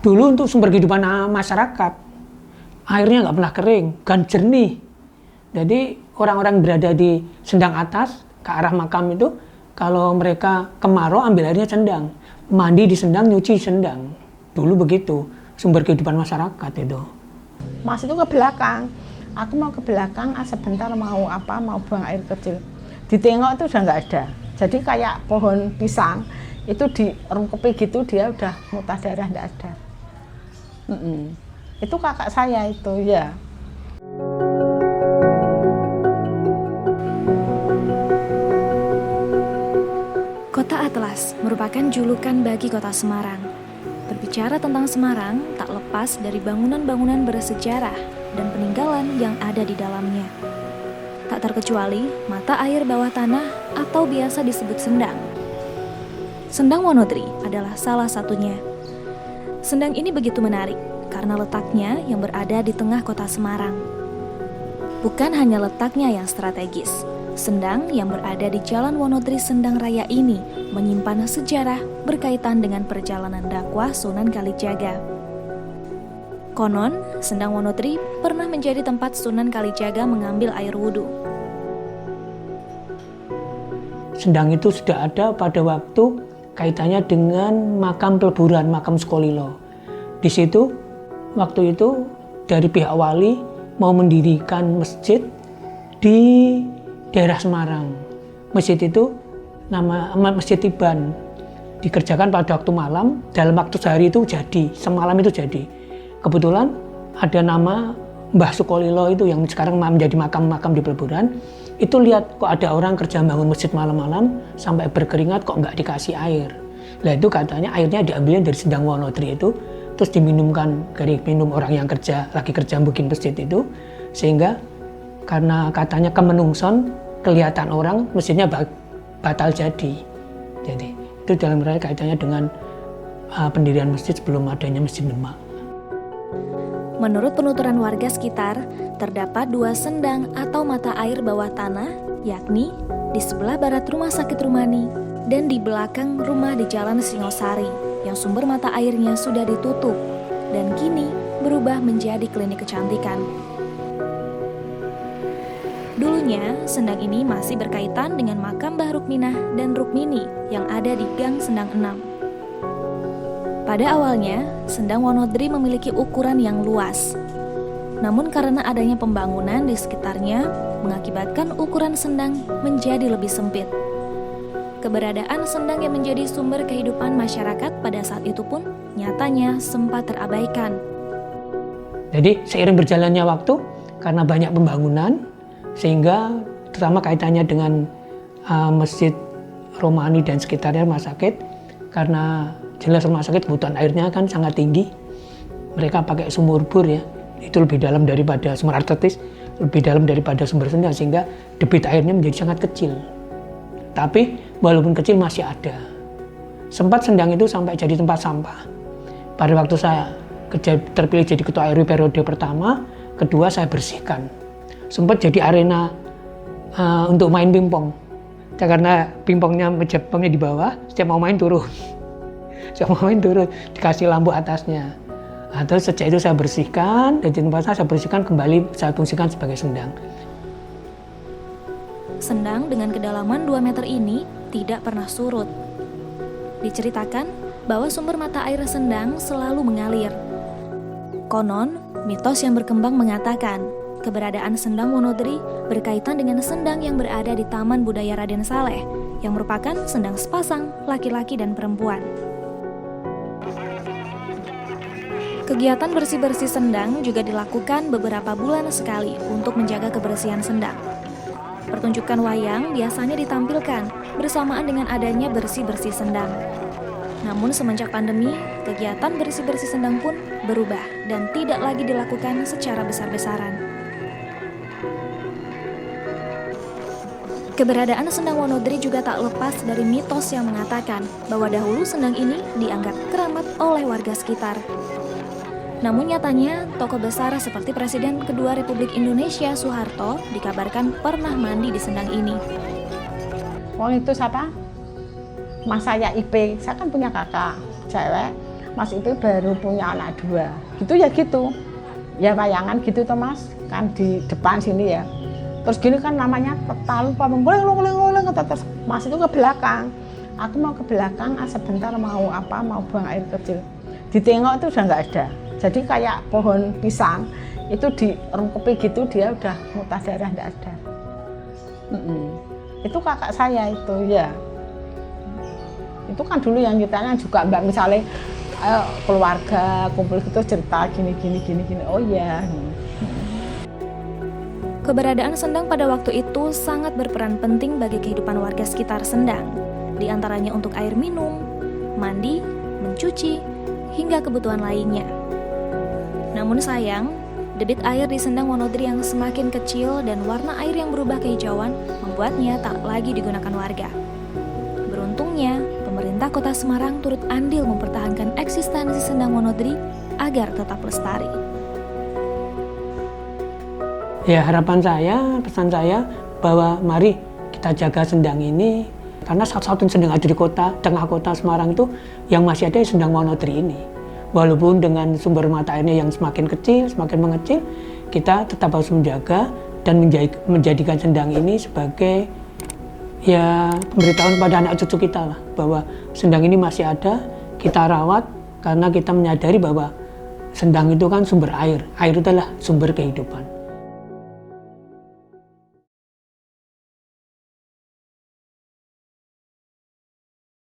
Dulu untuk sumber kehidupan masyarakat, airnya nggak pernah kering, dan jernih. Jadi orang-orang berada di Sendang atas, ke arah makam itu, kalau mereka kemarau ambil airnya Sendang. Mandi di Sendang, nyuci Sendang. Dulu begitu, sumber kehidupan masyarakat itu. Mas itu ke belakang. Aku mau ke belakang, sebentar mau buang air kecil. Ditengok itu udah nggak ada. Jadi kayak pohon pisang, itu dirungkepi gitu, dia udah muntah darah, nggak ada. Itu kakak saya itu, ya. Kota Atlas merupakan julukan bagi kota Semarang. Berbicara tentang Semarang, tak lepas dari bangunan-bangunan bersejarah dan peninggalan yang ada di dalamnya. Tak terkecuali mata air bawah tanah atau biasa disebut Sendang. Sendang Wonodri adalah salah satunya. Sendang ini begitu menarik karena letaknya yang berada di tengah kota Semarang. Bukan hanya letaknya yang strategis, Sendang yang berada di Jalan Wonodri Sendang Raya ini menyimpan sejarah berkaitan dengan perjalanan dakwah Sunan Kalijaga. Konon, Sendang Wonodri pernah menjadi tempat Sunan Kalijaga mengambil air wudhu. Sendang itu sudah ada pada waktu kaitannya dengan makam peleburan, makam Sukolilo. Di situ, waktu itu dari pihak wali mau mendirikan masjid di daerah Semarang. Masjid itu nama Masjid Tiban. Dikerjakan pada waktu malam, dalam waktu sehari itu jadi, semalam itu jadi. Kebetulan ada nama Mbah Sukolilo itu yang sekarang menjadi makam-makam di peleburan. Itu lihat kok ada orang kerja bangun masjid malam-malam sampai berkeringat kok nggak dikasih air. Nah itu katanya airnya diambilin dari Sendang Wonodri itu, terus diminumkan dari minum orang yang lagi kerja bikin masjid itu, sehingga karena katanya kemenungson kelihatan orang masjidnya batal jadi. Jadi itu dalam rangka kaitannya dengan pendirian masjid sebelum adanya Masjid Demak. Menurut penuturan warga sekitar, terdapat 2 sendang atau mata air bawah tanah, yakni di sebelah barat Rumah Sakit Rumani dan di belakang rumah di Jalan Singosari, yang sumber mata airnya sudah ditutup dan kini berubah menjadi klinik kecantikan. Dulunya, sendang ini masih berkaitan dengan makam Mbah Rukminah dan Rukmini yang ada di Gang Sendang 6. Pada awalnya, Sendang Wonodri memiliki ukuran yang luas. Namun karena adanya pembangunan di sekitarnya, mengakibatkan ukuran sendang menjadi lebih sempit. Keberadaan sendang yang menjadi sumber kehidupan masyarakat pada saat itu pun nyatanya sempat terabaikan. Jadi seiring berjalannya waktu, karena banyak pembangunan, sehingga terutama kaitannya dengan Masjid Romani dan sekitarnya rumah sakit, karena jelas rumah sakit kebutuhan airnya kan sangat tinggi. Mereka pakai sumur bor ya, itu lebih dalam daripada sumur artetis, lebih dalam daripada sumber sendang, sehingga debit airnya menjadi sangat kecil. Tapi walaupun kecil masih ada. Sempat sendang itu sampai jadi tempat sampah. Pada waktu saya terpilih jadi ketua RW periode pertama, kedua saya bersihkan. Sempat jadi arena untuk main pingpong. Karena pingpongnya di bawah, setiap mau main turun. Dikasih lampu atasnya. Nah, terus sejak itu saya bersihkan, dan di tempat saya bersihkan kembali, saya fungsikan sebagai sendang. Sendang dengan kedalaman 2 meter ini tidak pernah surut. Diceritakan bahwa sumber mata air Sendang selalu mengalir. Konon, mitos yang berkembang mengatakan keberadaan Sendang Wonodri berkaitan dengan sendang yang berada di Taman Budaya Raden Saleh, yang merupakan sendang sepasang laki-laki dan perempuan. Kegiatan bersih-bersih sendang juga dilakukan beberapa bulan sekali untuk menjaga kebersihan sendang. Pertunjukan wayang biasanya ditampilkan bersamaan dengan adanya bersih-bersih sendang. Namun semenjak pandemi, kegiatan bersih-bersih sendang pun berubah dan tidak lagi dilakukan secara besar-besaran. Keberadaan Sendang Wonodri juga tak lepas dari mitos yang mengatakan bahwa dahulu sendang ini dianggap keramat oleh warga sekitar. Namun nyatanya, tokoh besar seperti Presiden kedua Republik Indonesia Soeharto dikabarkan pernah mandi di sendang ini. Wong itu siapa? Mas saya IP, saya kan punya kakak cewek. Mas Ipe baru punya anak 2. Gitu ya gitu. Ya wayangan gitu toh Mas, kan di depan sini ya. Terus gini kan namanya talu nguling terus Mas itu ke belakang. Aku mau ke belakang, sebentar mau apa, mau buang air kecil. Ditengok itu udah nggak ada. Jadi kayak pohon pisang itu dirungkepi gitu, dia udah muntah darah, nggak ada. Itu kakak saya itu ya. Itu kan dulu yang kitanya juga mbak misalnya keluarga kumpul gitu cerita gini. Oh iya. Keberadaan Sendang pada waktu itu sangat berperan penting bagi kehidupan warga sekitar Sendang, di antaranya untuk air minum, mandi, mencuci, hingga kebutuhan lainnya. Namun sayang, debit air di Sendang Wonodri yang semakin kecil dan warna air yang berubah kehijauan membuatnya tak lagi digunakan warga. Beruntungnya, pemerintah Kota Semarang turut andil mempertahankan eksistensi Sendang Wonodri agar tetap lestari. Ya harapan saya, pesan saya bahwa mari kita jaga Sendang ini karena satu-satunya Sendang ada di kota, tengah kota Semarang itu yang masih ada Sendang Wonodri ini. Walaupun dengan sumber mata airnya yang semakin kecil, semakin mengecil, kita tetap harus menjaga dan menjadikan Sendang ini sebagai ya pemberitahuan pada anak cucu kita lah bahwa Sendang ini masih ada, kita rawat karena kita menyadari bahwa Sendang itu kan sumber air itu adalah sumber kehidupan.